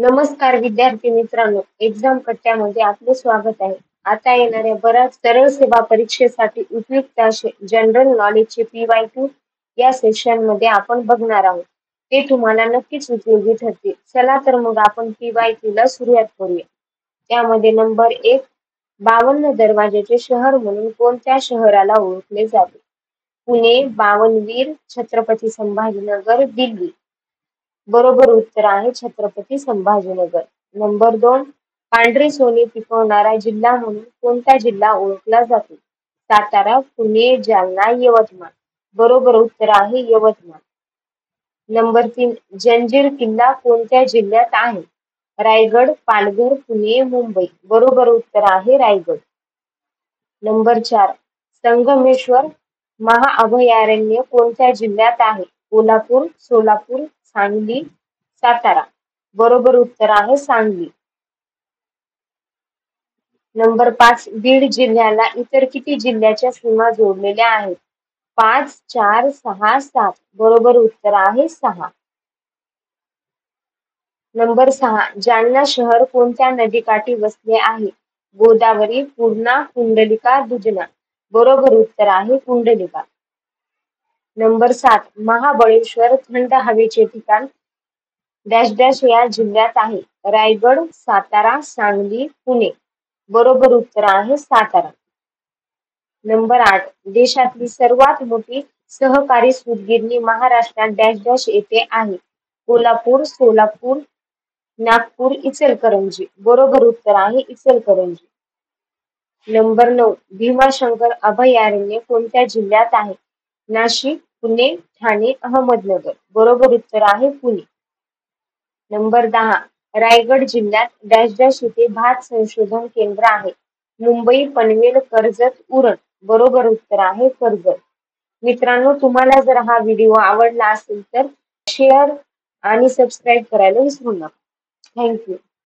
नमस्कार विद्यार्थी मित्रांनो, एक्झाम कट्ट्यामध्ये आपले स्वागत आहे. आता येणाऱ्या बऱ्याच सरळ सेवा परीक्षेसाठी उपयुक्त असे जनरल नॉलेजचे PYQ या सेशन मध्ये आपण बघणार आहोत. ते तुम्हाला नक्कीच उपयोगी ठरतील. चला तर मग आपण PYQ ला सुरुवात करूया. त्यामध्ये नंबर 1, 52 दरवाजाचे शहर म्हणून कोणत्या शहराला ओळखले जाते? पुणे, बावनवीर, छत्रपती संभाजीनगर, दिल्ली. बरोबर उत्तर आहे छत्रपती संभाजीनगर. नंबर 2, पांढरे सोने पिकवणारा जिल्हा म्हणून कोणता जिल्हा ओळखला जातो? सातारा, पुणे, जालना, यवतमाळ. बरोबर उत्तर आहे यवतमाळ. नंबर 3, जंजीर किल्ला कोणत्या जिल्ह्यात आहे? रायगड, पालघर, पुणे, मुंबई. बरोबर उत्तर आहे रायगड. नंबर 4, संगमेश्वर महाअभयारण्य कोणत्या जिल्ह्यात आहे? कोल्हापूर, सोलापूर, सांगली, सातारा. बरोबर उत्तर आहे सांगली. नंबर 5, बीड जिल्ह्याला इतर किती जिल्ह्याच्या सीमा जोडलेल्या आहेत? 5, 4, 6, 7. बरोबर उत्तर आहे 6. नंबर 6, जालना शहर कोणत्या नदीकाठी वसले आहे? गोदावरी, पूर्णा, कुंडलिका, दुजना. बरोबर उत्तर आहे कुंडलिका. नंबर 7, महाबळेश्वर थंड हवेचे ठिकाण डॅश डॅश या जिल्ह्यात आहे? रायगड, सातारा, सांगली, पुणे. बरोबर उत्तर आहे सातारा. नंबर 8, देशातली सर्वात मोठी सहकारी सूतगिरणी महाराष्ट्रात डॅश डॅश येथे आहे? कोल्हापूर, सोलापूर, नागपूर, इचलकरंजी. बरोबर उत्तर आहे इचलकरंजी. नंबर 9, भीमाशंकर अभयारण्य कोणत्या जिल्ह्यात आहे? नाशिक, पुणे, ठाणे, अहमदनगर. बरोबर उत्तर आहे पुणे. नंबर 10, रायगड जिल्ह्यात डॅश डॅश येथे भात संशोधन केंद्र आहे? मुंबई, पनवेल, कर्जत, उरण. बरोबर उत्तर आहे कर्जत. मित्रांनो, तुम्हाला जर हा व्हिडिओ आवडला असेल तर शेअर आणि सबस्क्राईब करायला विसरू नका. थँक्यू.